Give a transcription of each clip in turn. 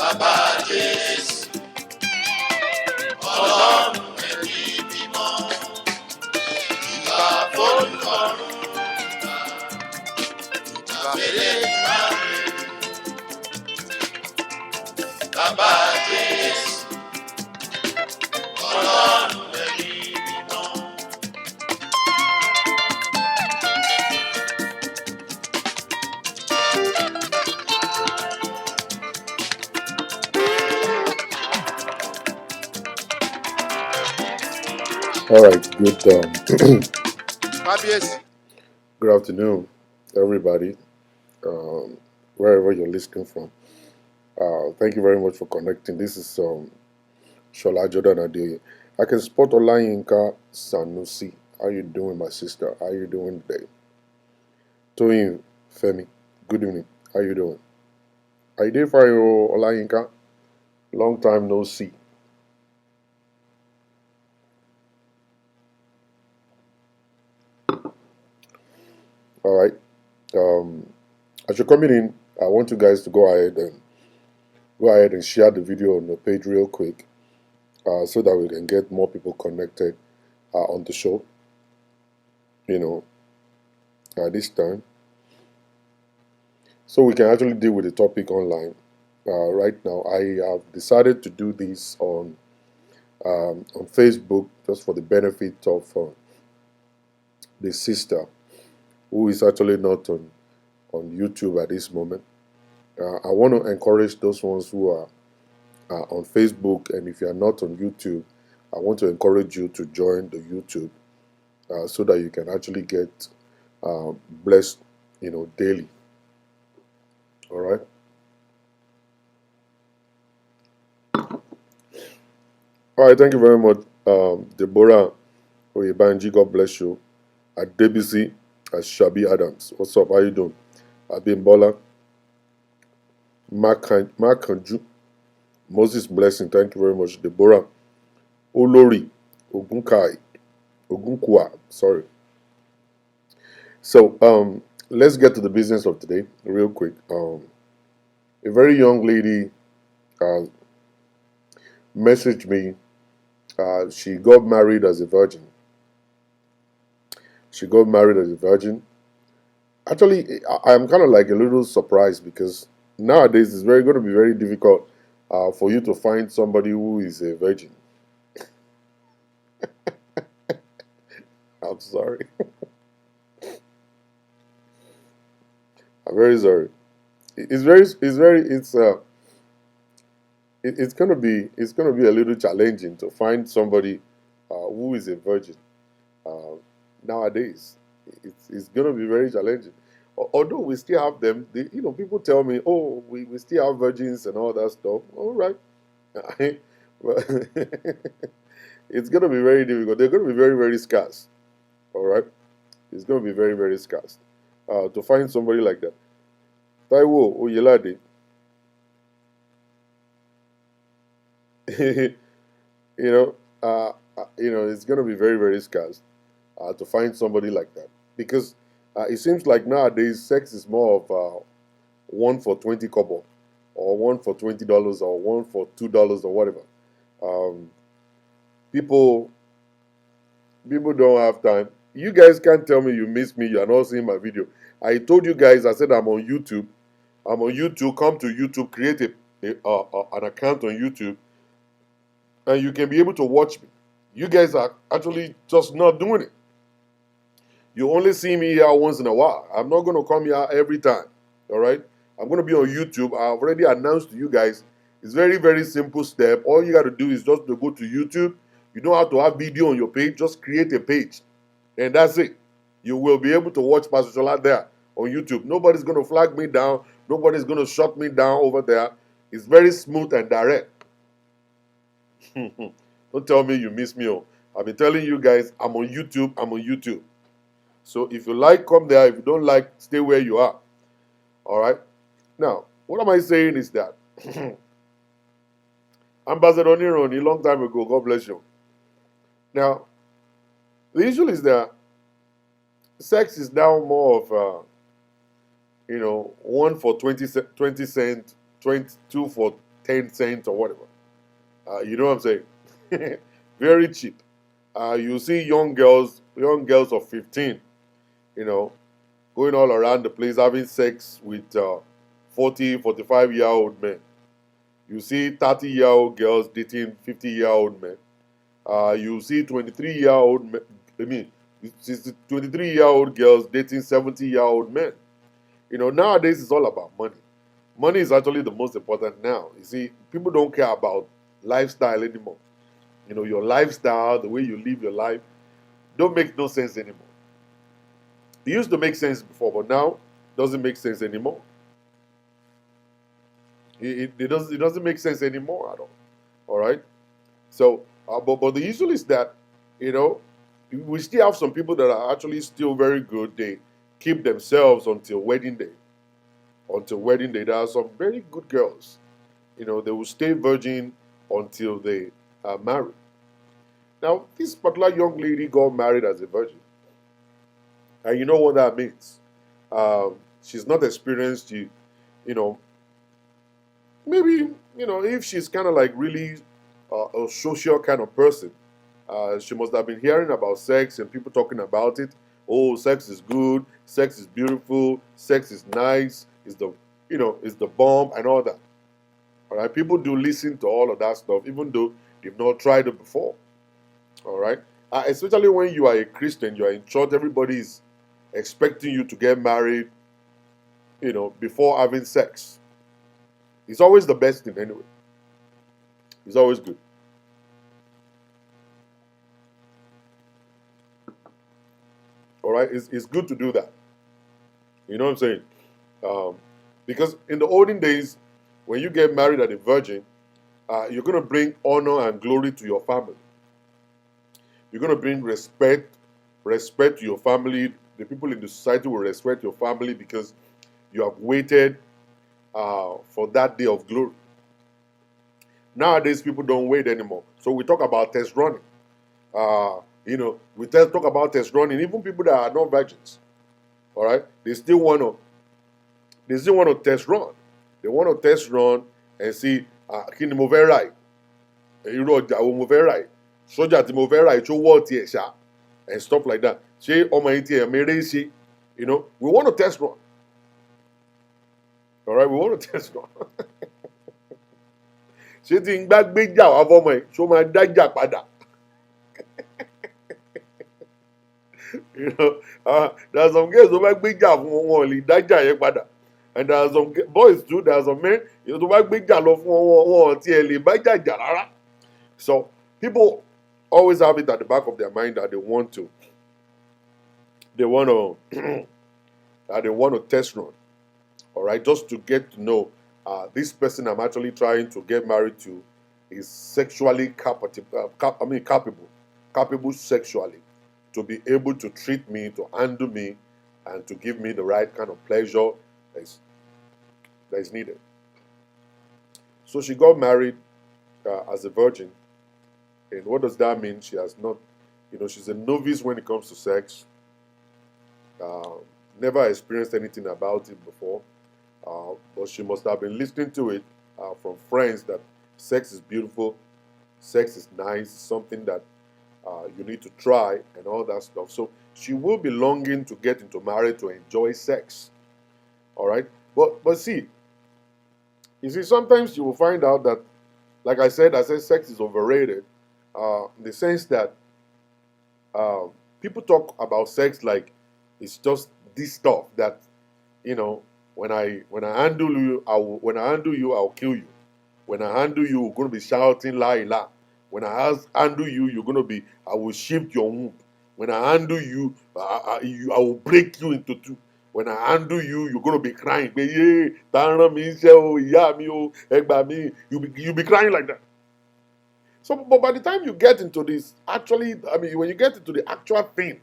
Bàbá Jésù, Ọlọ́run ẹ̀mí mímọ́, ìbà f'Olùkọ́run, ìbà f'Elédùmarè. Bàbá Jésù, Ọlọ́run ẹ̀mí mímọ́. All right, good Kábíyèsí. good afternoon, everybody, wherever you're listening from. Thank you very much for connecting. This is Shola Jordan Adeye. I can spot Olayinka Sanusi. How you doing, my sister? How you doing today? Toyin Femi, good evening. How you doing? Are you there for you, Olayinka? Long time no see. All right. As you're coming in, I want you guys to go ahead and share the video on the page real quick, so that we can get more people connected on the show. This time, so we can actually deal with the topic online. Right now, I have decided to do this on Facebook just for the benefit of the sister who is actually not on YouTube at this moment. I want to encourage those ones who are on Facebook, and if you are not on YouTube, I want to encourage you to join the YouTube so that you can actually get blessed, daily. All right. All right. Thank you very much, Deborah Oyebanji. God bless you. At Debussy, at Shabi Adams. What's up? How you doing? Abimbola, Mark Kanju, Moses Blessing. Thank you very much, Deborah. Olori Ogunkwa. Sorry. So let's get to the business of today real quick. A very young lady messaged me. She got married as a virgin. Actually, I'm kind of like a little surprised because nowadays it's going to be very difficult for you to find somebody who is a virgin. I'm sorry. I'm very sorry. It's gonna be a little challenging to find somebody who is a virgin nowadays. It's gonna be very challenging. Although we still have them, people tell me, "Oh, we still have virgins and all that stuff." All right, but it's gonna be very difficult. They're gonna be very, very scarce. All right, it's gonna be very, very scarce to find somebody like that. Taiwo Oyelade. It's gonna be very, very scarce to find somebody like that because it seems like nowadays sex is more of 1 for 20 kobo, or 1 for $20, or 1 for $2, or whatever. People don't have time. You guys can't tell me you miss me. You are not seeing my video. I told you guys. I said I'm on YouTube. Come to YouTube. Create an account on YouTube, and you can be able to watch me. You guys are actually just not doing it. You only see me here once in a while. I'm not going to come here every time. All right? I'm going to be on YouTube. I've already announced to you guys. It's very, very simple step. All you got to do is just to go to YouTube. You don't have to have video on your page. Just create a page. And that's it. You will be able to watch Pastor Shola there on YouTube. Nobody's going to flag me down. Nobody's going to shut me down over there. It's very smooth and direct. Don't tell me you miss me. I've been telling you guys, I'm on YouTube. So if you like, come there. If you don't like, stay where you are. All right? Now, what am I saying is that Ambassador Nironi, a long time ago, God bless you. Now, the issue is that sex is now more of, 1 for 20 cents, 22 for 10 cents or whatever. You know what I'm saying? Very cheap. You see young girls of 15, you know, going all around the place having sex with 40, 45-year-old men. You see 30-year-old girls dating 50-year-old men. You see 23-year-old men, I mean, 23-year-old girls dating 70-year-old men. You know, nowadays it's all about money. Money is actually the most important now. You see, people don't care about lifestyle anymore. You know, your lifestyle, the way you live your life, don't make no sense anymore. It used to make sense before, but now it doesn't make sense anymore. It doesn't make sense anymore at all. All right. So, but the issue is that, you know, we still have some people that are actually still very good. They keep themselves until wedding day. Until wedding day, there are some very good girls. You know, they will stay virgin until they are married. Now, this particular young lady got married as a virgin, and you know what that means. She's not experienced. You know, maybe if she's kind of like really a social kind of person, she must have been hearing about sex and people talking about it. Oh, sex is good, sex is beautiful, sex is nice, is the is the bomb and all that. All right, people do listen to all of that stuff, even though they've not tried it before. All right, especially when you are a Christian, you are in church, everybody is expecting you to get married, before having sex. It's always the best thing anyway. It's always good. All right, it's good to do that. You know what I'm saying? Um, because in the olden days, when you get married as a virgin, you're going to bring honor and glory to your family. You're going to bring respect to your family. The people in the society will respect your family because you have waited for that day of glory. Nowadays, people don't wait anymore. So we talk about test running. We talk about test running. Even people that are not virgins, all right, they still want to test run. They want to test run and see kí ni mo fẹ́ rà yìí, irú ọjà wo mo fẹ́ rà yìí, sọ́jà tí mo fẹ́ rà yìí tó wọ́ tiẹ̀ ṣá, and stuff like that. Ṣé ọmọ yìí tiẹ̀ mèrè ṣe? We want to test run. All right, we want to test run. Ṣé tí n gbá gbéjà wá fọmọ yìí ṣó máa dájà padà? There are some girls tó bá gbéjà fún wọn ò lè dájà yẹn padà. And there are some boys too, there are some men, tó bá gbéjà lọ fún wọn ò tiẹ̀ lè bá jàjà rárá. So people always have it at the back of their mind that they want to that they want to test run. All right, just to get to know this person I'm actually trying to get married to is sexually capable sexually, to be able to treat me, to handle me, and to give me the right kind of pleasure that is needed. So she got married as a virgin. And what does that mean? She has not, she's a novice when it comes to sex. Never experienced anything about it before. But she must have been listening to it from friends that sex is beautiful, sex is nice, something that you need to try and all that stuff. So she will be longing to get into marriage to enjoy sex. All right, but see, you see, sometimes you will find out that, like I said sex is overrated. In the sense that people talk about sex like it's just this stuff that when I handle you, I'll kill you. When I handle you, you're gonna be shouting la la. When I handle you, I will shift your womb. When I handle you, I will break you into two. When I handle you, you're gonna be crying. You'll be crying like that. So, but by the time you get into this, when you get into the actual thing,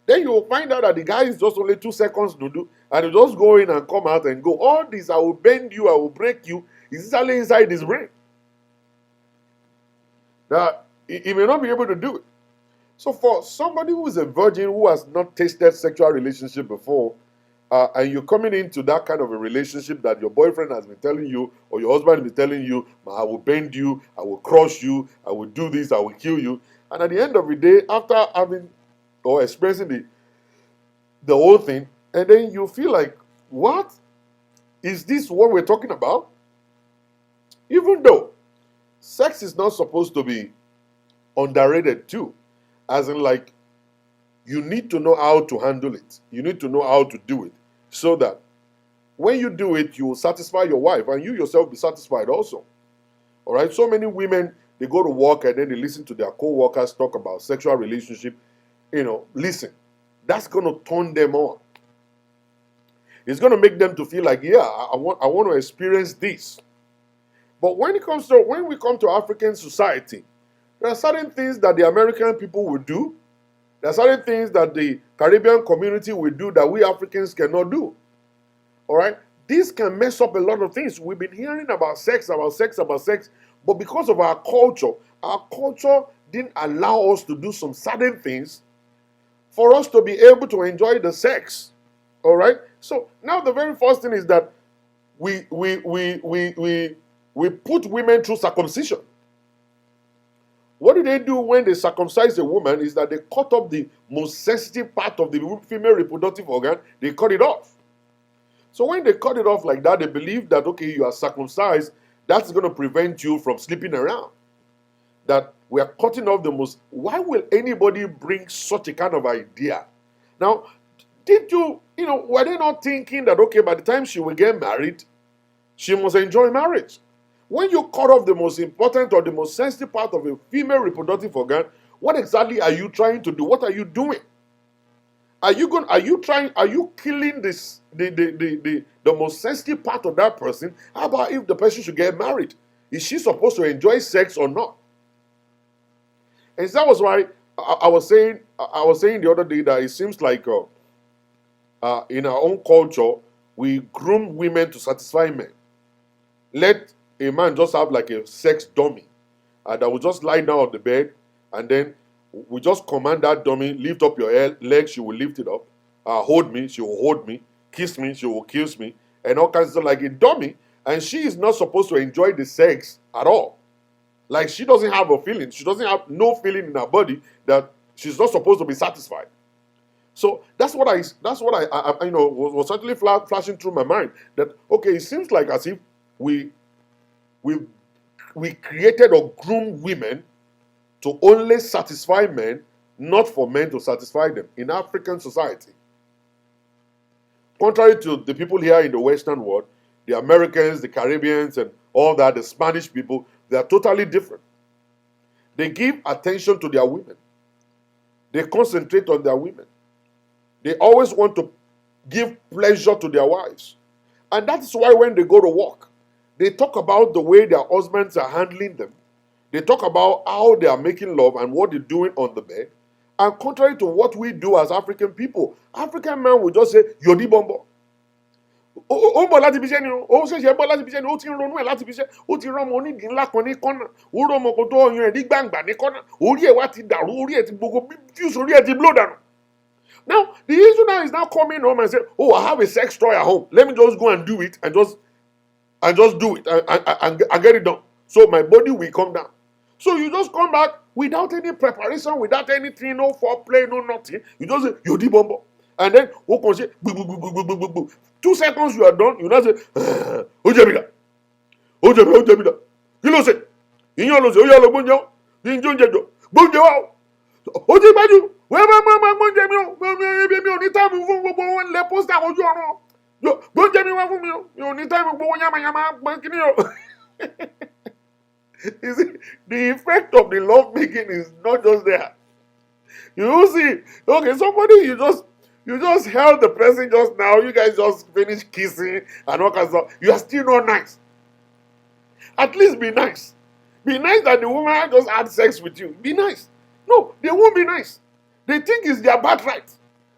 then you will find out that the guy is just only 2 seconds to do, and you just go in and come out and go. All this, I will bend you, I will break you, is actually inside his brain. Now, he may not be able to do it. So for somebody who is a virgin who has not tasted sexual relationship before, and you're coming into that kind of a relationship that your boyfriend has been telling you, or your husband has been telling you, I will bend you, I will crush you, I will do this, I will kill you. And at the end of the day, after having or experiencing the whole thing, and then you feel like, what? Is this what we're talking about? Even though sex is not supposed to be underrated too, as in like, you need to know how to handle it. You need to know how to do it so that when you do it, you will satisfy your wife and you yourself be satisfied also. All right. So many women, they go to work and then they listen to their co-workers talk about sexual relationship. Listen, that's going to turn them on. It's going to make them to feel like, yeah, I want to experience this. But when we come to African society, there are certain things that the American people will do. There are certain things that the Caribbean community will do that we Africans cannot do. All right? This can mess up a lot of things. We've been hearing about sex, but because of our culture didn't allow us to do some certain things for us to be able to enjoy the sex. All right? So now the very first thing is that we put women through circumcision. What do they do when they circumcise a woman is that they cut off the most sensitive part of the female reproductive organ, they cut it off. So when they cut it off like that, they believe that, okay, you are circumcised, that's going to prevent you from sleeping around. That we are cutting off the most... Why will anybody bring such a kind of idea? Now, were they not thinking that, okay, by the time she will get married, she must enjoy marriage? When you cut off the most important or the most sensitive part of a female reproductive organ, what exactly are you trying to do? What are you doing? Are you killing the most sensitive part of that person? How about if the person should get married? Is she supposed to enjoy sex or not? And that was why I was saying the other day that it seems like in our own culture we groom women to satisfy men. Let a man just have like a sex dummy that will just lie down on the bed, and then we just command that dummy, lift up your leg, she will lift it up, hold me, she will hold me, kiss me, she will kiss me, and all kinds of stuff, like a dummy, and she is not supposed to enjoy the sex at all. Like, she doesn't have a feeling, she doesn't have no feeling in her body that she's not supposed to be satisfied. So that's what I was certainly flashing through my mind, that okay, it seems like as if we created or groomed women to only satisfy men, not for men to satisfy them in African society. Contrary to the people here in the Western world, the Americans, the Caribbeans, and all that, the Spanish people, they are totally different. They give attention to their women. They concentrate on their women. They always want to give pleasure to their wives. And that is why when they go to work, they talk about the way their husbands are handling them. They talk about how they are making love and what they're doing on the bed. And contrary to what we do as African people, African men will just say, Yodi Bombo. Ó bọ̀ láti ibiṣẹ́ ni o, ó ṣẹ̀ṣẹ̀ bọ̀ láti ibiṣẹ́ ni, ó ti ń ronú ẹ̀ láti ibiṣẹ́, ó ti rán ọmọ onídìí ńlá kan ní kọ́nà, ó rán ọmọ kan tó ọyàn ẹ̀ ní gbàǹgbà ní kọ́nà, orí ẹ̀ wá ti dàrú, orí ẹ̀ ti gbogbo fuse, orí ẹ̀ ti blow dànù. Now, the issue now is now coming home and say, oh, I have a sex toy at home. Let me just go and do it and just do it and get it done. So my body will come down. So you just come back without any preparation, without anything, no foreplay, no nothing. You just say, Yodi Bombo. And then, 2 seconds you are done, you now say, Ojebida. You know, say, you know, say, Oya lo bonjo, you don't get bonjo out. Ojebaju, where my bonjo me, only time you won't go and let post out you bonjo me for me, you only time you go yama, bankini. You see, the effect of the love making is not just there. You see, okay, somebody you just held the person just now, you guys just finished kissing and all kinds of stuff. You are still not nice. At least be nice. Be nice that the woman just had sex with you. Be nice. No, they won't be nice. They think it's their birthright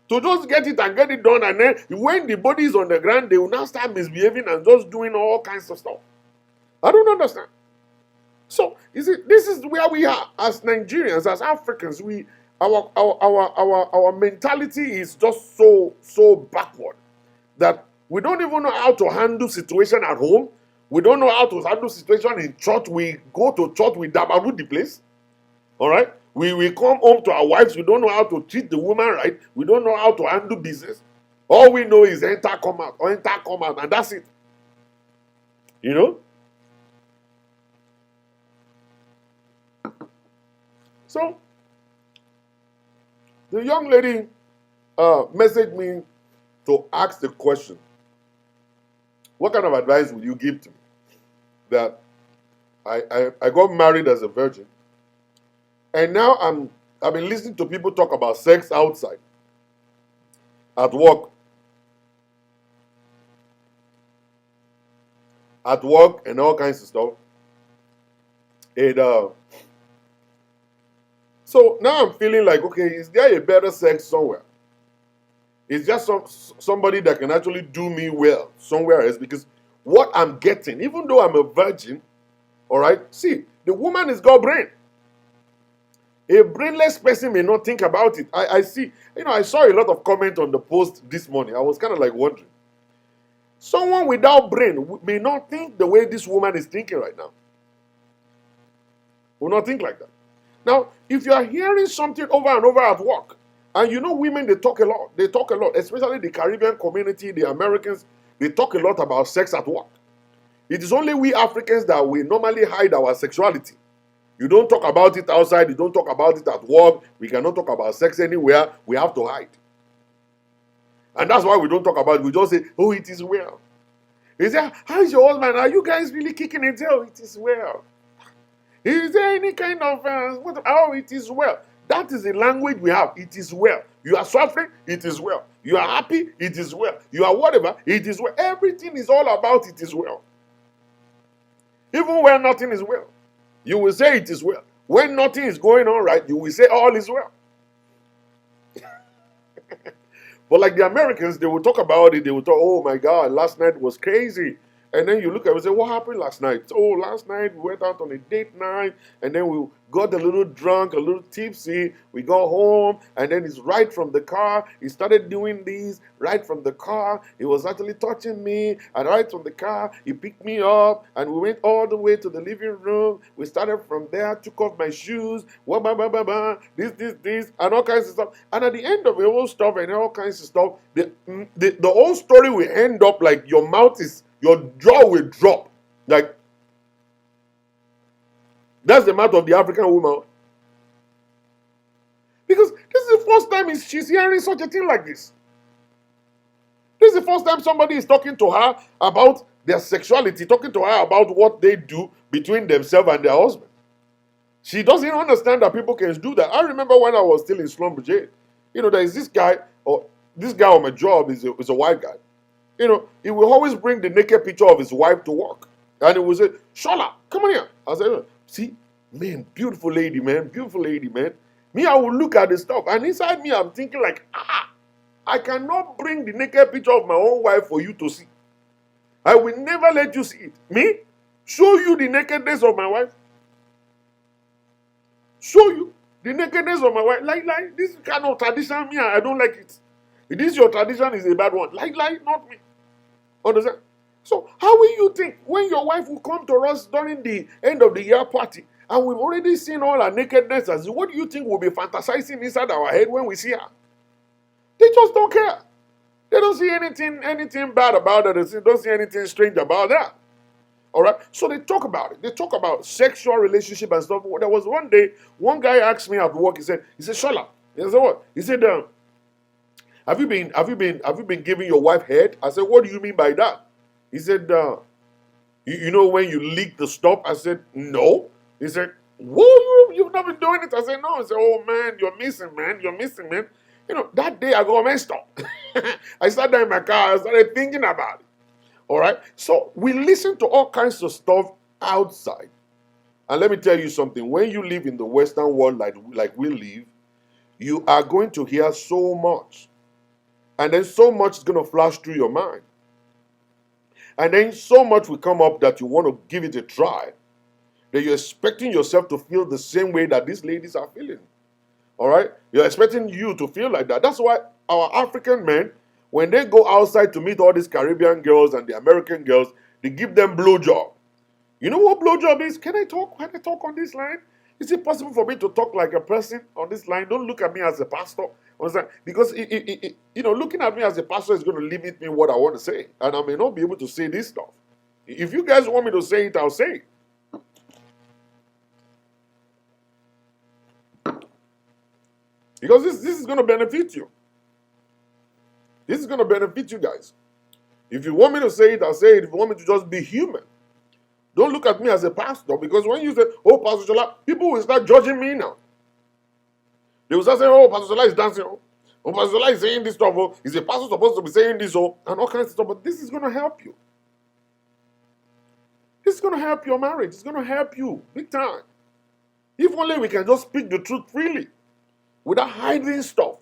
to just get it and get it done, and then when the body is on the ground, they will now start misbehaving and just doing all kinds of stuff. I don't understand. So, you see, this is where we are as Nigerians, as Africans. Our mentality is just so backward that we don't even know how to handle situation at home. We don't know how to handle situation in church. We go to church, we dabaru the place. All right? We come home to our wives. We don't know how to treat the woman right. We don't know how to handle business. All we know is enter, come out, or enter, come out, and that's it. You know? So, the young lady messaged me to ask the question, what kind of advice would you give to me? That I got married as a virgin, and now I've been listening to people talk about sex outside, at work, and all kinds of stuff. And so now I'm feeling like, okay, is there a better sex somewhere? It's just somebody that can actually do me well somewhere else, because what I'm getting, even though I'm a virgin, all right, see, the woman has got brain. A brainless person may not think about it. I see, I saw a lot of comment on the post this morning. I was kind of like wondering. Someone without brain may not think the way this woman is thinking right now. Will not think like that. Now, if you are hearing something over and over at work, and women, they talk a lot. They talk a lot, especially the Caribbean community, the Americans, they talk a lot about sex at work. It is only we Africans that we normally hide our sexuality. You don't talk about it outside. You don't talk about it at work. We cannot talk about sex anywhere. We have to hide. And that's why we don't talk about it. We just say, oh, it is well. He said, how is your husband? Are you guys really kicking it? Oh, it is well. Is there any kind of, oh, it is well. That is the language we have. It is well. You are suffering, it is well. You are happy, it is well. You are whatever, it is well. Everything is all about it is well. Even when nothing is well, you will say it is well. When nothing is going on right, you will say all is well. But like the Americans, they will talk about it. They will talk, oh my God, last night was crazy. And then you look at it and say, what happened last night? Oh, last night we went out on a date night, and then we got a little drunk, a little tipsy. We got home, and then it's right from the car. He started doing this right from the car. He was actually touching me, and right from the car, he picked me up, and we went all the way to the living room. We started from there, took off my shoes, this, and all kinds of stuff. And at the end of the whole stuff and all kinds of stuff, the whole story will end up like your jaw will drop. Like, that's the mouth of the African woman. Because this is the first time she's hearing such a thing like this. This is the first time somebody is talking to her about their sexuality, talking to her about what they do between themselves and their husband. She doesn't understand that people can do that. I remember when I was still in Slum Jail, there is this guy on my job is a white guy. He will always bring the naked picture of his wife to work. And he will say, Shola, come on here. I said, see, man, beautiful lady, man. Me, I will look at the stuff. And inside me, I'm thinking like, I cannot bring the naked picture of my own wife for you to see. I will never let you see it. Me? Show you the nakedness of my wife? Show you the nakedness of my wife? Like, this kind of tradition, me, I don't like it. If this your tradition is a bad one. Like, not me. Understand? So how will you think when your wife will come to us during the end of the year party and we've already seen all her nakedness, what do you think we'll be fantasizing inside our head when we see her? They just don't care. They don't see anything bad about it. They don't see anything strange about that. All right? So they talk about it. They talk about sexual relationship and stuff. There was one day, one guy asked me at work, he said, Shola, he said, what? He said, have you been giving your wife head? I said, what do you mean by that? He said, you know when you leak the stuff? I said, no. He said, whoa, you've not been doing it? I said, no. He said, oh man, you're missing, man. That day I got messed up. I sat there in my car, I started thinking about it. All right? So we listen to all kinds of stuff outside. And let me tell you something. When you live in the Western world like we live, you are going to hear so much. And then so much is going to flash through your mind. And then so much will come up that you want to give it a try. That you're expecting yourself to feel the same way that these ladies are feeling. All right? You're expecting you to feel like that. That's why our African men, when they go outside to meet all these Caribbean girls and the American girls, they give them blowjob. You know what blowjob is? Can I talk? Can I talk on this line? Is it possible for me to talk like a person on this line? Don't look at me as a pastor. Understand? Because looking at me as a pastor is going to limit me what I want to say, and I may not be able to say this stuff. If you guys want me to say it, I'll say it. Because this is going to benefit you. This is going to benefit you guys. If you want me to say it, I'll say it. If you want me to just be human, don't look at me as a pastor. Because when you say, oh, Pastor Shola, people will start judging me now. They will start saying, oh, Pastor Shola is dancing. Oh, Pastor Shola is saying this stuff. Oh, is a pastor supposed to be saying this? Oh, and all kinds of stuff. But this is going to help you. This is going to help your marriage. It's going to help you big time. If only we can just speak the truth freely, without hiding stuff,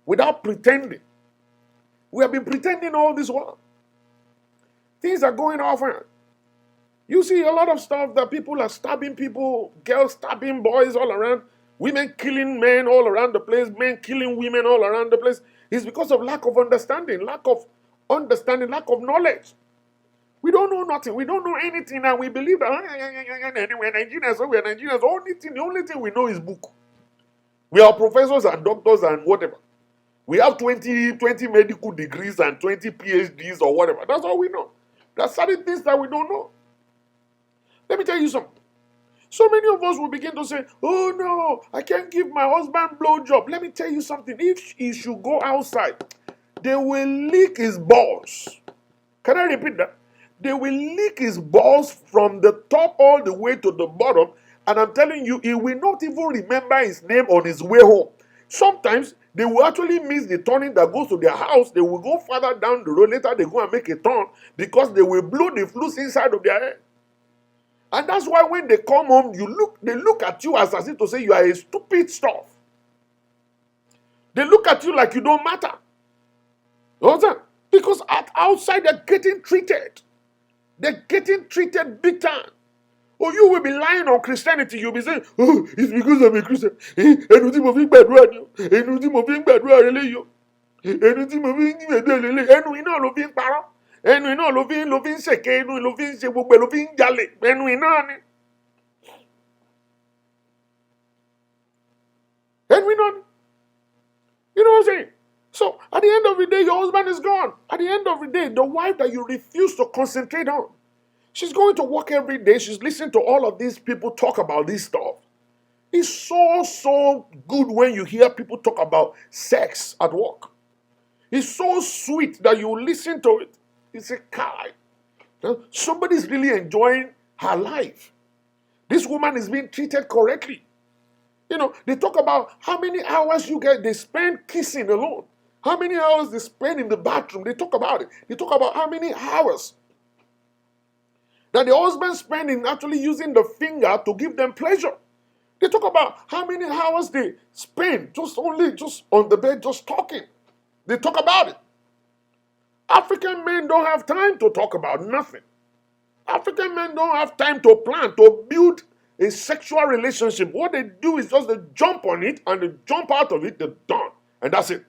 without pretending. We have been pretending all this while. Things are going off. You see a lot of stuff that people are stabbing people, girls stabbing boys all around, women killing men all around the place, men killing women all around the place. It's because of lack of understanding, lack of knowledge. We don't know nothing. We don't know anything, and we believe that we're Nigerians, so we're Nigerians. The only thing we know is book. We are professors and doctors and whatever. We have 20 medical degrees and 20 PhDs or whatever. That's all we know. There are certain things that we don't know. Let me tell you something. So many of us will begin to say, oh no, I can't give my husband blowjob. Let me tell you something. If he should go outside, they will lick his balls. Can I repeat that? They will lick his balls from the top all the way to the bottom. And I'm telling you, he will not even remember his name on his way home. Sometimes they will actually miss the turning that goes to their house. They will go further down the road. Later they go and make a turn because they will blow the flues inside of their head. And that's why when they come home, they look at you as if to say you are a stupid stuff. They look at you like you don't matter. You understand? Because outside they're getting treated. They're getting treated big time. Or you will be lying on Christianity. You'll be saying, oh, it's because I'm a Christian. Ẹnu mo fi gbàdúrà ni o. Ẹnu mo fi gbàdúrà rẹ o. Ẹnu mo fi gbàdúrà rẹ. Ẹnu iná ló fi parọ́. Ẹnu iná ló fi ń ṣèké. Ẹnu ló fi ń ṣe gbogbo ló fi ń jalè. Ẹnu iná ni. Ẹnu iná ni. You know what I'm saying? So at the end of the day, your husband is gone. At the end of the day, the wife that you refuse to concentrate on, she's going to work every day. She's listening to all of these people talk about this stuff. It's so good when you hear people talk about sex at work. It's so sweet that you listen to it. You say, Kai, somebody's really enjoying her life. This woman is being treated correctly. You know, they talk about how many hours they spend kissing alone. How many hours they spend in the bathroom. They talk about it. They talk about how many hours that the husband spend in actually using the finger to give them pleasure. They talk about how many hours they spend just on the bed, just talking. They talk about it. African men don't have time to talk about nothing. African men don't have time to plan, to build a sexual relationship. What they do is just they jump on it and they jump out of it, they're done. And that's it.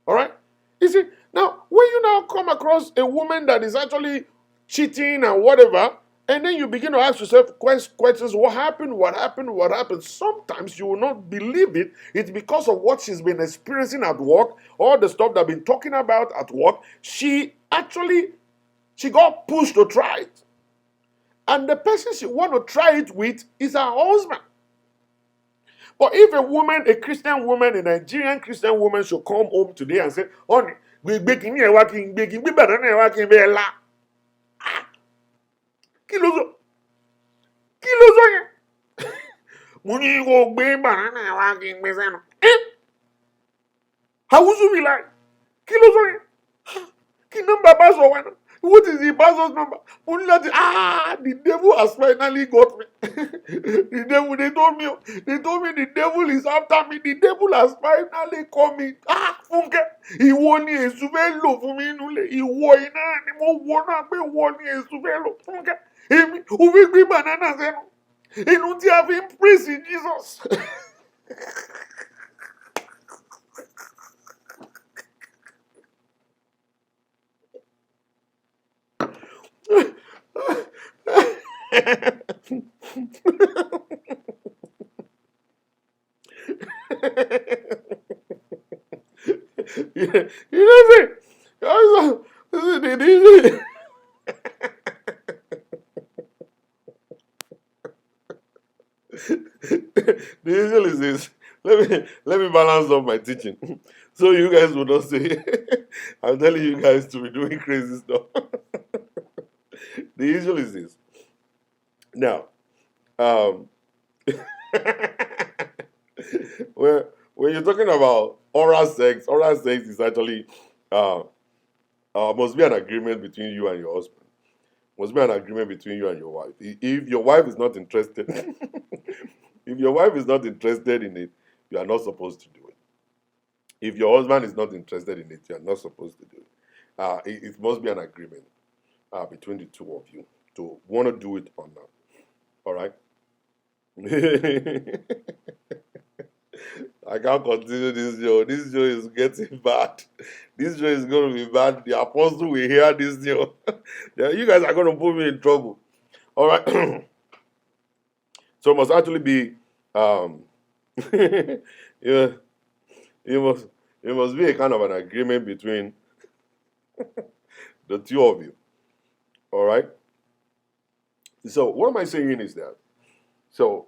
All right? You see, now, when you now come across a woman that is actually cheating and whatever, and then you begin to ask yourself questions, what happened? Sometimes you will not believe it. It's because of what she's been experiencing at work, all the stuff that I've been talking about at work. She got pushed to try it. And the person she want to try it with is her husband. But if a Christian woman, a Nigerian Christian woman should come home today and say, honey, we baking here working, we better than working very la. Kilozo yẹn. Mo ní kó gbé banana yẹn wá kí n gbé sẹ́nu. Àwùjọ mi láì. Kilozo yẹn. Kí nọ́mbà bá sọ wá náà? What is the pastor's number? The devil has finally got me. They told me the devil is after me. The devil has finally called me. Funke, ìwọ ni Èṣù fẹ́ lò fún mi nínú ilé. Ìwọ iná ni mo wọ náà pé ìwọ ni Èṣù fẹ́ lò. Funke, èmi ò fi gbé banana sẹ́nu. Inú tí a fi ń praise Jesus. You know what I'm saying? The issue is this. Let me balance up my teaching, so you guys will not say I'm telling you guys to be doing crazy stuff. The issue is this. Now, um, when you're talking about oral sex is actually uh, must be an agreement between you and your husband. Must be an agreement between you and your wife. If your wife is not interested, if your wife is not interested in it, you are not supposed to do it. If your husband is not interested in it, you are not supposed to do it. It must be an agreement between the two of you to want to do it or not. All right. I can't continue this show. This show is getting bad. This show is going to be bad. The apostle will hear this show. You guys are going to put me in trouble. All right. So it must actually be, yeah, it must, it must be a kind of an agreement between the two of you. All right. So what am I saying is that, so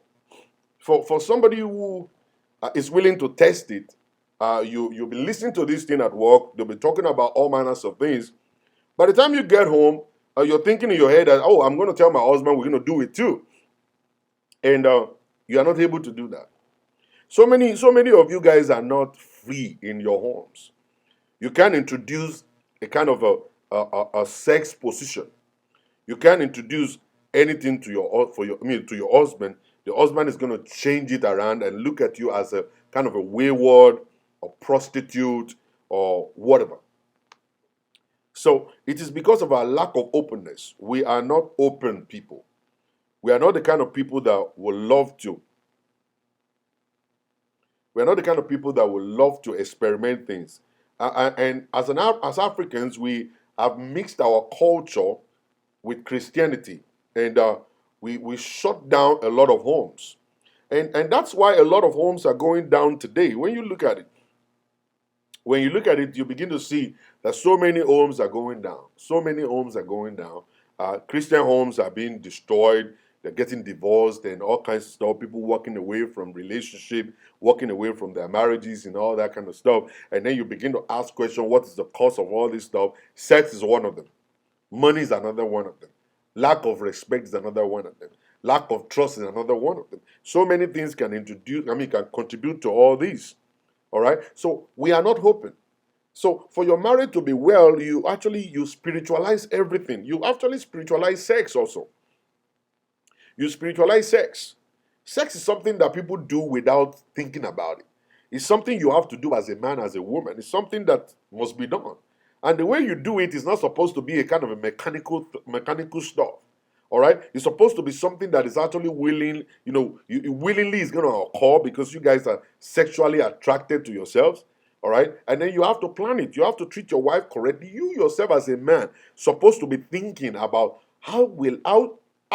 for somebody who is willing to test it, you'll be listening to this thing at work. They'll be talking about all manners of things. By the time you get home, you're thinking in your head that, oh, I'm going to tell my husband we're going to do it too, and you are not able to do that. So many of you guys are not free in your homes. You can't introduce a kind of a sex position. You can't introduce anything to your husband. The husband is going to change it around and look at you as a kind of a wayward or prostitute or whatever. So it is because of our lack of openness. We are not open people. We are not the kind of people that will love to. We are not the kind of people that will love to experiment things. And as Africans, we have mixed our culture with Christianity, and we shut down a lot of homes, and that's why a lot of homes are going down today. When you look at it, you begin to see that so many homes are going down. So many homes are going down. Christian homes are being destroyed. They're getting divorced and all kinds of stuff. People walking away from relationship, walking away from their marriages and all that kind of stuff. And then you begin to ask questions: what is the cause of all this stuff? Sex is one of them. Money is another one of them. Lack of respect is another one of them. Lack of trust is another one of them. So many things can contribute to all these. All right. So we are not hoping. So for your marriage to be well, you spiritualize everything. You actually spiritualize sex also. You spiritualize sex. Sex is something that people do without thinking about it. It's something you have to do as a man, as a woman. It's something that must be done. And the way you do it is not supposed to be a kind of a mechanical stuff. All right? It's supposed to be something that is actually willing, willingly is going to occur because you guys are sexually attracted to yourselves. All right? And then you have to plan it. You have to treat your wife correctly. You yourself as a man supposed to be thinking about how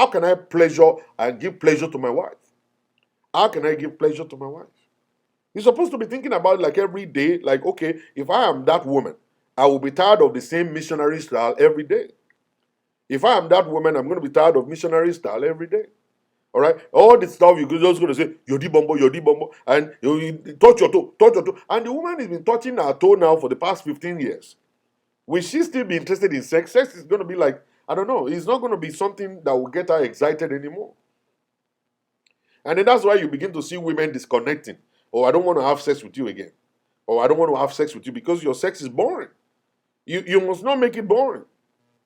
can I pleasure and give pleasure to my wife? How can I give pleasure to my wife? You're supposed to be thinking about it like every day, like, okay, if I am that woman, I will be tired of the same missionary style every day. If I am that woman, I'm going to be tired of missionary style every day. All right? All the stuff you're just going to say, yodi bombo, and you touch your toe. And the woman has been touching her toe now for the past 15 years. Will she still be interested in sex? Sex is going to be like, I don't know, it's not going to be something that will get her excited anymore. And then that's why you begin to see women disconnecting. Oh, I don't want to have sex with you again. Or I don't want to have sex with you because your sex is boring. You must not make it boring.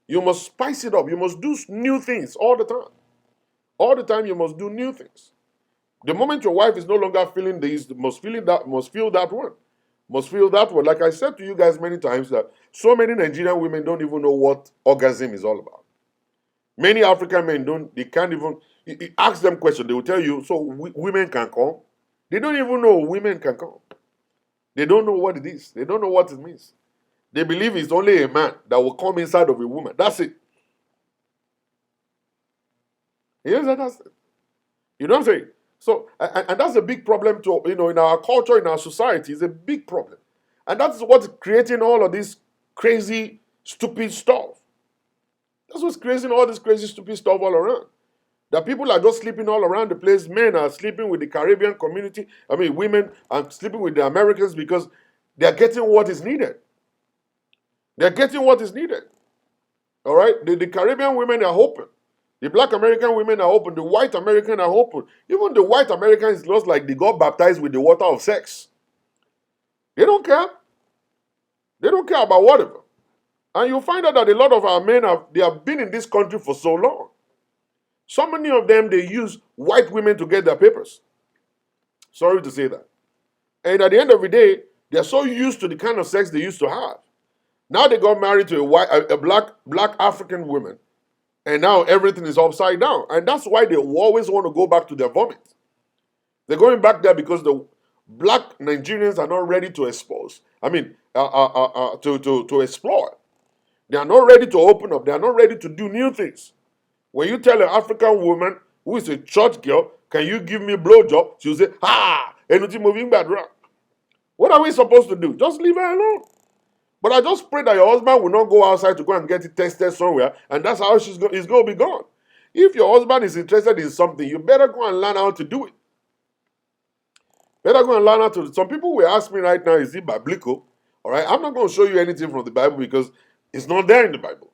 You must spice it up. You must do new things all the time. All the time you must do new things. The moment your wife is no longer feeling this, must feel that one. Must feel that one. Like I said to you guys many times that so many Nigerian women don't even know what orgasm is all about. Many African men they can't even, ask them questions, they will tell you, so women can come? They don't even know women can come. They don't know what it is. They don't know what it means. They believe it's only a man that will come inside of a woman. That's it. He doesn't understand. You know what I'm saying? So, and that's a big problem to, in our culture, in our society, it's a big problem. And that's what's creating all of this crazy, stupid stuff. That's what's creating all this crazy, stupid stuff all around. That people are just sleeping all around the place. Men are sleeping with the Caribbean community. I mean, women are sleeping with the Americans because they're getting what is needed. They're getting what is needed. All right? The Caribbean women are open. The black American women are open. The white American are open. Even the white American is just like they got baptized with the water of sex. They don't care. They don't care about whatever. And you'll find out that a lot of our men they have been in this country for so long. So many of them, they use white women to get their papers. Sorry to say that. And at the end of the day, they're so used to the kind of sex they used to have. Now they got married to a black African woman, and now everything is upside down. And that's why they always want to go back to their vomit. They're going back there because the black Nigerians are not ready to expose. I mean, to explore. They are not ready to open up. They are not ready to do new things. When you tell an African woman who is a church girl, can you give me a blowjob? She'll say, anything moving bad. What are we supposed to do? Just leave her alone. But I just pray that your husband will not go outside to go and get it tested somewhere, and that's how it's going to be gone. If your husband is interested in something, you better go and learn how to do it. Better go and learn how to do it. Some people will ask me right now, is it biblical? All right, I'm not going to show you anything from the Bible because it's not there in the Bible.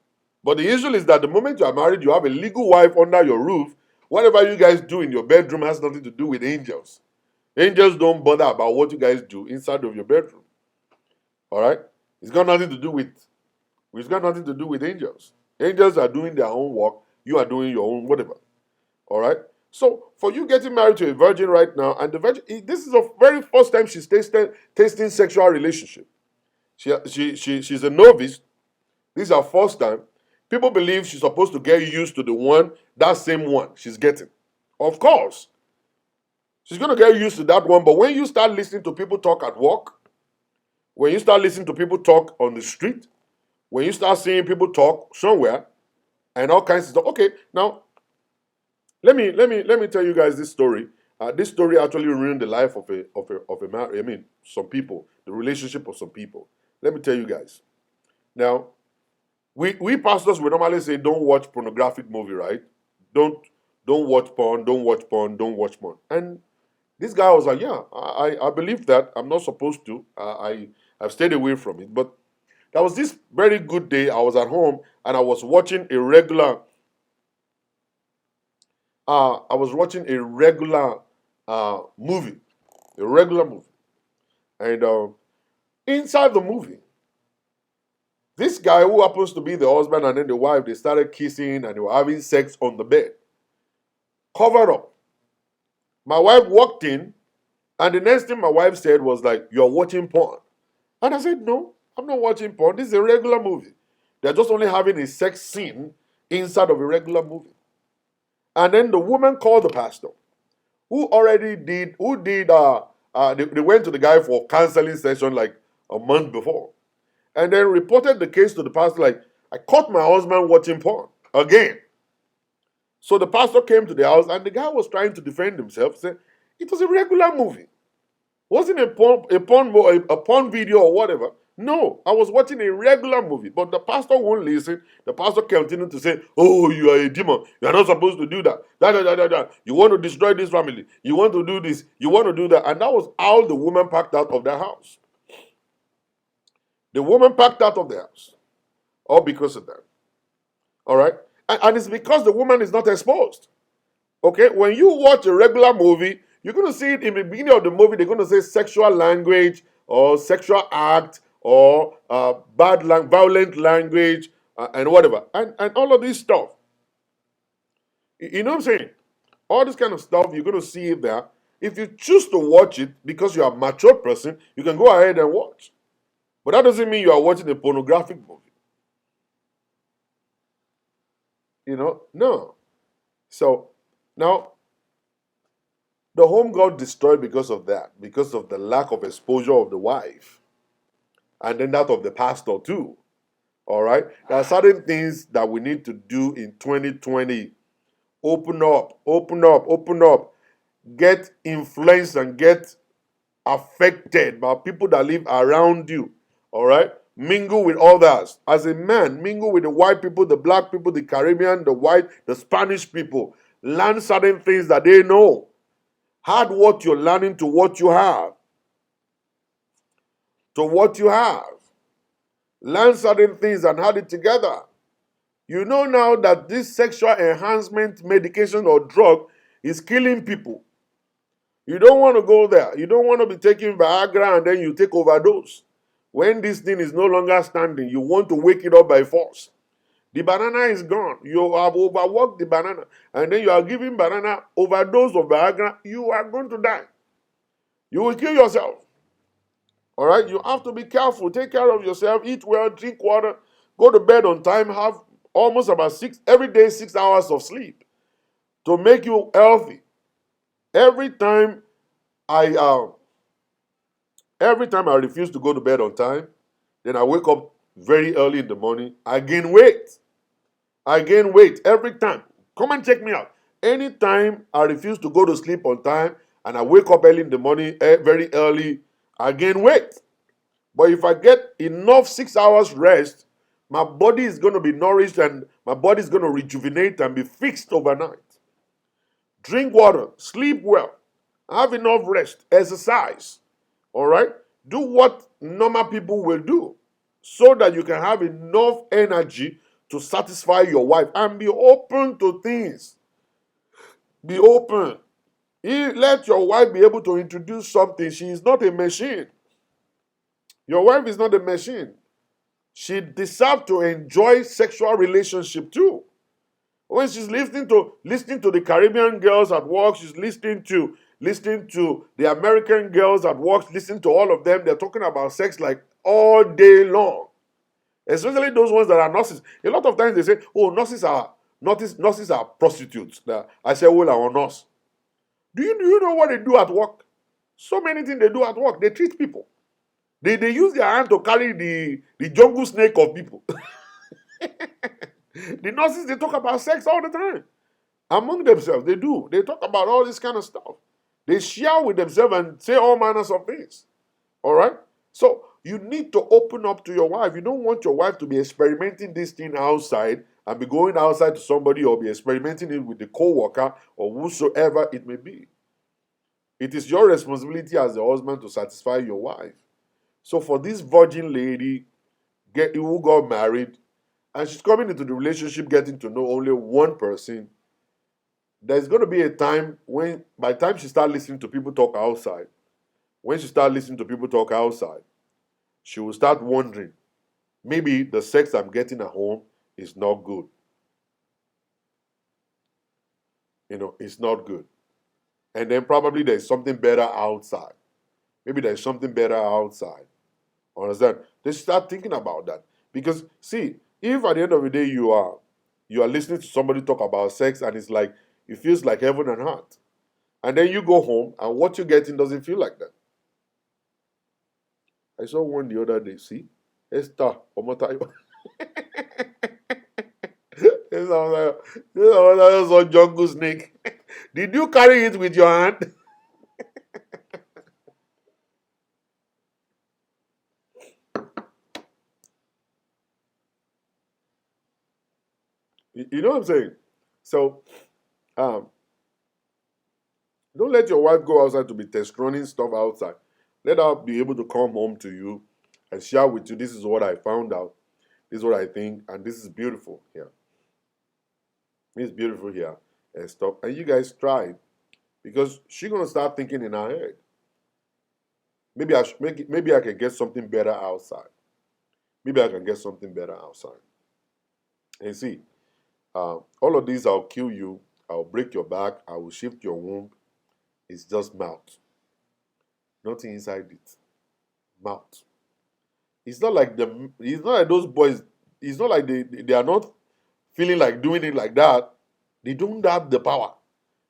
But the issue is that the moment you are married, you have a legal wife under your roof. Whatever you guys do in your bedroom has nothing to do with angels. Angels don't bother about what you guys do inside of your bedroom. All right? It's got nothing to do with angels. Angels are doing their own work. You are doing your own whatever. All right? So for you getting married to a virgin right now, and the virgin, this is the very first time she's tasting sexual relationship. She's a novice. This is her first time. People believe she's supposed to get used to that same one she's getting. Of course. She's going to get used to that one. But when you start listening to people talk at work, when you start listening to people talk on the street, when you start seeing people talk somewhere, and all kinds of stuff. Okay, now let me tell you guys this story. This story actually ruined the life of a man. I mean, some people, the relationship of some people. Let me tell you guys. Now, we pastors we normally say don't watch pornographic movie, right? Don't watch porn, don't watch porn, don't watch porn. And this guy was like, yeah, I believe that. I'm not supposed to. I've stayed away from it. But there was this very good day. I was at home and I was watching a regular. Movie, and inside the movie, this guy who happens to be the husband and then the wife, they started kissing and they were having sex on the bed, covered up. My wife walked in, and the next thing my wife said was like, "You're watching porn," and I said, "No, I'm not watching porn. This is a regular movie. They're just only having a sex scene inside of a regular movie." And then the woman called the pastor, they went to the guy for counseling session like a month before, and then reported the case to the pastor like, I caught my husband watching porn again. So the pastor came to the house and the guy was trying to defend himself, saying it was a regular movie. It wasn't a porn video or whatever. No, I was watching a regular movie, but the pastor won't listen. The pastor continued to say, "Oh, you are a demon. You are not supposed to do that. You want to destroy this family. You want to do this. You want to do that." And that was how the woman packed out of the house. The woman packed out of the house, all because of that. All right, and it's because the woman is not exposed. Okay, when you watch a regular movie, you're going to see it in the beginning of the movie. They're going to say sexual language or sexual act or violent language and whatever, and all of this stuff. You know what I'm saying? All this kind of stuff you're going to see it there. If you choose to watch it because you're a mature person, you can go ahead and watch. But that doesn't mean you are watching a pornographic movie. No. So now the home got destroyed because of that, because of the lack of exposure of the wife, and then that of the pastor too. All right, there are certain things that we need to do in 2020 Open up, open up, open up. Get influenced and get affected by people that live around you. All right? Mingle with others. As a man, mingle with the white people, the black people, the Caribbean, the white, the Spanish people. Learn certain things that they know. Add what you're learning to what you have. To what you have. Learn certain things and add it together. You know now that this sexual enhancement medication or drug is killing people. You don't want to go there. You don't want to be taking Viagra and then you take overdose. When this thing is no longer standing, you want to wake it up by force. The banana is gone. You have overworked the banana. And then you are giving banana overdose of Viagra. You are going to die. You will kill yourself. All right? You have to be careful. Take care of yourself. Eat well. Drink water. Go to bed on time. Have almost about every day 6 hours of sleep to make you healthy. Every time I refuse to go to bed on time, then I wake up very early in the morning. I gain weight. I gain weight every time. Come and check me out. Anytime I refuse to go to sleep on time and I wake up early in the morning, very early, I gain weight. But if I get enough 6 hours rest, my body is going to be nourished and my body is going to rejuvenate and be fixed overnight. Drink water, sleep well, have enough rest, exercise. All right? Do what normal people will do so that you can have enough energy to satisfy your wife and be open to things. Be open. Let your wife be able to introduce something. She is not a machine. Your wife is not a machine. She deserves to enjoy sexual relationship too. When she's listening to the Caribbean girls at work, she's listening to the American girls at work, listening to all of them. They're talking about sex like all day long. Especially those ones that are nurses. A lot of times they say, "Oh, nurses are prostitutes." I say, "Well, I'm a nurse." Do you know what they do at work? So many things they do at work. They treat people. They use their hand to carry the jungle snake of people. The nurses, they talk about sex all the time. Among themselves, they do. They talk about all this kind of stuff. They share with themselves and say all manners of things. All right? So you need to open up to your wife. You don't want your wife to be experimenting this thing outside and be going outside to somebody or be experimenting it with the co-worker or whosoever it may be. It is your responsibility as a husband to satisfy your wife. So for this virgin lady who got married and she's coming into the relationship getting to know only one person, there's going to be a time when, by the time she starts listening to people talk outside, she will start wondering, maybe the sex I'm getting at home is not good. It's not good. And then probably there's something better outside. Maybe there's something better outside. Understand? They start thinking about that. Because, see, if at the end of the day you are listening to somebody talk about sex and it's like, it feels like heaven and earth. And then you go home and what you're getting doesn't feel like that. I saw one the other day. See? Esther Omotayo. This was a jungle snake. Did you carry it with your hand? You know what I'm saying? So, don't let your wife go outside to be test running stuff outside. Let her be able to come home to you and share with you, this is what I found out, this is what I think, and this is beautiful here. It's beautiful here and stuff. And you guys try it because she's gonna start thinking in her head. Maybe I can get something better outside. Maybe I can get something better outside. And see, all of these, I'll kill you, I'll break your back, I will shift your womb. It's just mouth. Nothing inside it. Mouth. It's not like those boys, it's not like they are not feeling like doing it like that. They don't have the power.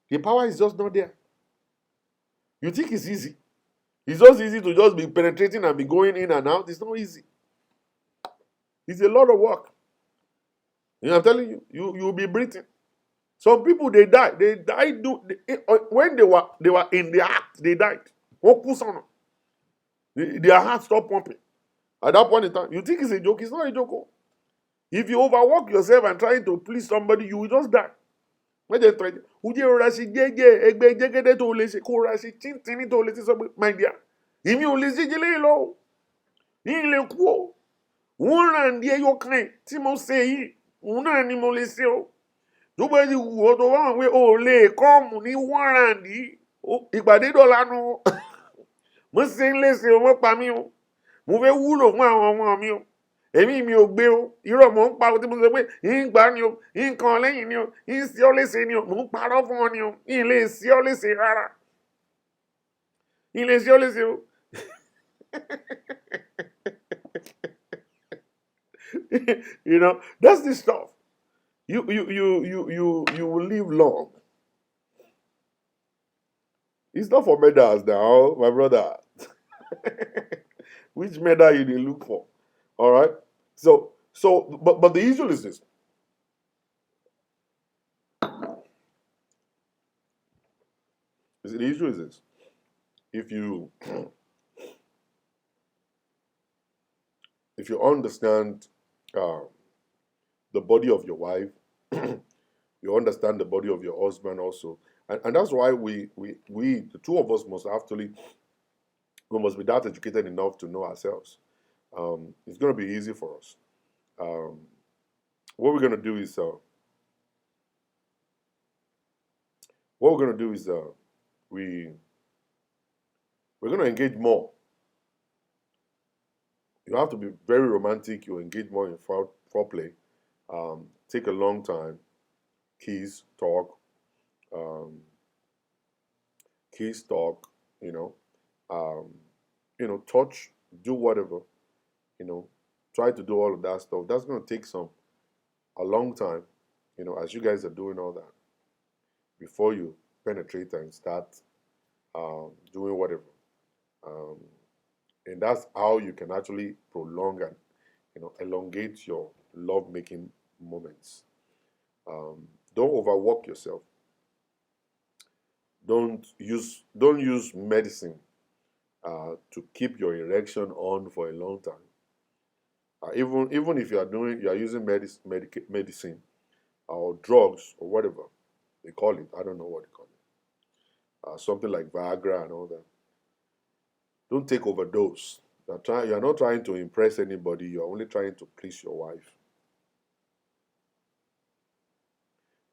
The power is just not there. You think it's easy. It's just easy to just be penetrating and be going in and out. It's not easy. It's a lot of work. I'm telling you, you'll be breathing. Some people they died. They died when they were in the act. They died. Their heart stopped pumping. At that point in time, you think it's a joke. It's not a joke. Oh. If you overwork yourself and trying to please somebody, you will just die. My dear, my dear, èmi ò lè ṣe jẹ́lé lọ o. Yín lè kú o. Wọ́n ràn díẹ̀ yọ kan tí mo ṣe yìí. Òun náà ni mo lè ṣe o. Tó bá ti wù ọ́ tó bá wà pé o lè kọ́ọ̀mù ní wọ́n ràn dí. Ìpàdé dọ̀la nu. Mo ṣe ń léṣe o, mo pa mí o. Mo fẹ́ wúlò fún àwọn ọmọ mi o. Èmi mi ò gbé o. Irọ́ mò ń pa o tí mo sọ pé yín gbà ni o. Yín kan lẹ́yìn ni o. Yín sí ọ léṣe ni o. Mò ń parọ́ fún ọ ni o. Yín lè sí ọ léṣe rárá. Yín lè sí ọ léṣe o. You know, that's the stuff. You will live long. It's not for medals now, my brother. Which medal you need look for? All right. But the issue is this. The issue is this. If you understand the body of your wife, you understand the body of your husband also, and that's why we the two of us must actually we must be that educated enough to know ourselves. It's going to be easy for us. What we're going to do is we're going to engage more. You have to be very romantic. You engage more in foreplay. Take a long time. Kiss, talk. Kiss, talk. Touch. Do whatever. Try to do all of that stuff. That's going to take a long time. As you guys are doing all that before you penetrate and start doing whatever. And that's how you can actually prolong and elongate your love making moments. Don't overwork yourself. Don't use medicine to keep your erection on for a long time. Even if you are using medicine or drugs or whatever they call it, I don't know what they call it. Something like Viagra and all that. Don't take overdose. You're not trying to impress anybody. You're only trying to please your wife.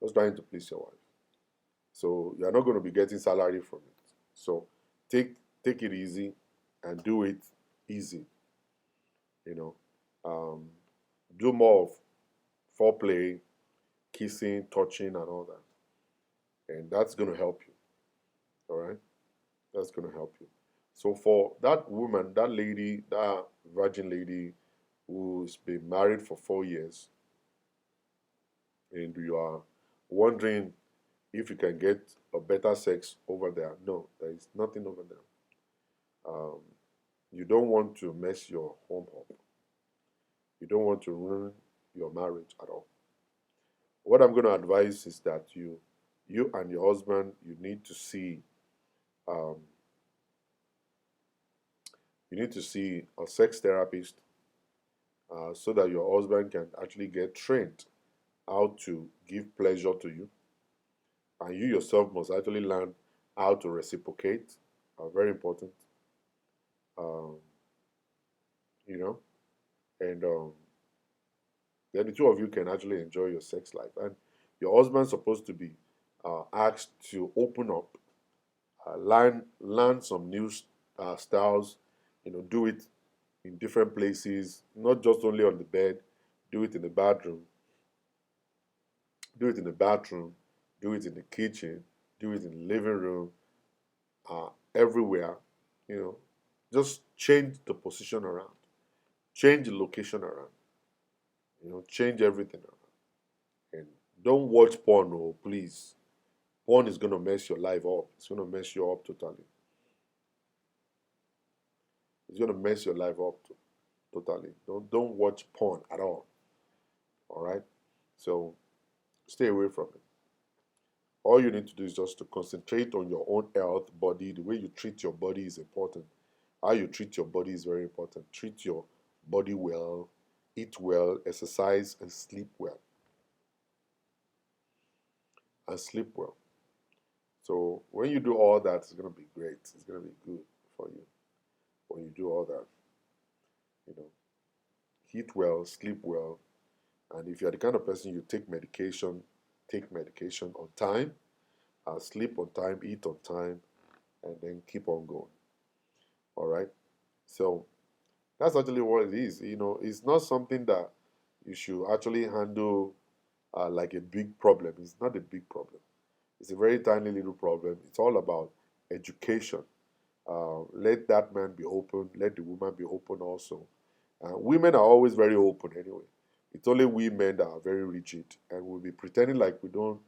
Just trying to please your wife. So you're not going to be getting salary from it. So take it easy and do it easy. Do more of foreplay, kissing, touching, and all that. And that's going to help you. All right? That's going to help you. So for that woman, that lady, that virgin lady who's been married for 4 years, and you are wondering if you can get a better sex over there, no, there is nothing over there. You don't want to mess your home up. You don't want to ruin your marriage at all. What I'm going to advise is that you and your husband, you need to see a sex therapist so that your husband can actually get trained how to give pleasure to you. And you yourself must actually learn how to reciprocate. Very important. And then the two of you can actually enjoy your sex life. And your husband's supposed to be asked to open up, learn some new styles, do it in different places, not just only on the bed, do it in the bedroom, do it in the bathroom, do it in the kitchen, do it in the living room, everywhere, just change the position around, change the location around, change everything around. And don't watch porn, oh, please. Porn is going to mess your life up. It's going to mess you up totally. It's going to mess your life up totally. Don't watch porn at all. All right? So stay away from it. All you need to do is just to concentrate on your own health, body. The way you treat your body is important. How you treat your body is very important. Treat your body well, eat well, exercise, and sleep well. And sleep well. So when you do all that, it's going to be great. It's going to be good for you when you do all that. You know, eat well, sleep well, and if you're the kind of person you take medication on time, sleep on time, eat on time, and then keep on going. All right. So that's actually what it is. It's not something that you should actually handle like a big problem. It's not a big problem. It's a very tiny little problem. It's all about education. Let that man be open. Let the woman be open also. Women are always very open anyway. It's only we men that are very rigid, and we'll be pretending like we don't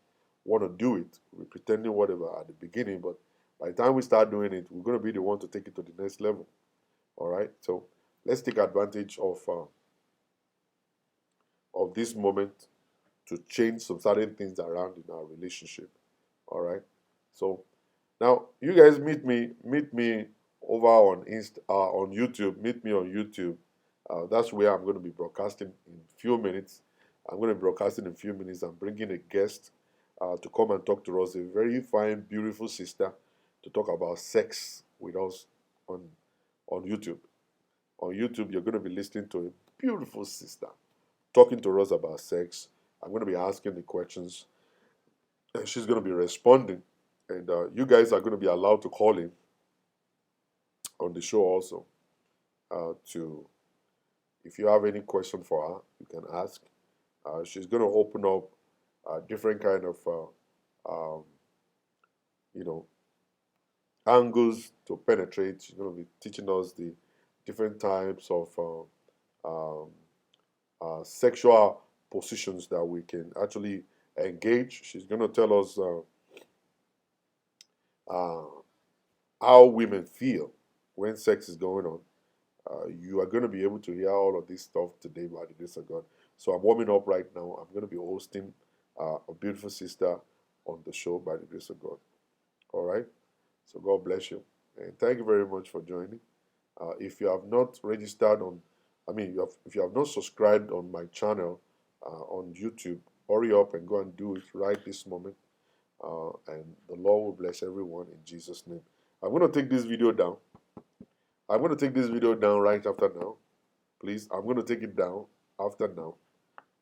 want to do it. We're pretending whatever at the beginning, but by the time we start doing it, we're going to be the one to take it to the next level. All right. So let's take advantage of this moment to change some certain things around in our relationship. All right. So now you guys meet me over on YouTube. Meet me on YouTube. That's where I'm going to be broadcasting in a few minutes. I'm going to be broadcasting in a few minutes. I'm bringing a guest to come and talk to us, a very fine, beautiful sister, to talk about sex with us on YouTube. On YouTube, you're going to be listening to a beautiful sister talking to us about sex. I'm going to be asking the questions, and she's going to be responding. And you guys are going to be allowed to call in on the show also. To If you have any question for her, you can ask. She's going to open up different kind of um, you know angles to penetrate. She's going to be teaching us the different types of um, sexual positions that we can actually engage. She's going to tell us uh, how women feel when sex is going on. You are going to be able to hear all of this stuff today by the grace of God. So I'm warming up right now. I'm going to be hosting a beautiful sister on the show by the grace of God. All right. So God bless you, and thank you very much for joining. If you have not registered on, I mean, if you have not subscribed on my channel on YouTube, hurry up and go and do it right this moment. And the Lord will bless everyone in Jesus' name. I'm going to take this video down. I'm going to take this video down right after now. Please, I'm going to take it down after now.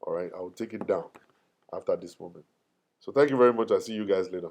All right, I will take it down after this moment. So thank you very much. I'll see you guys later.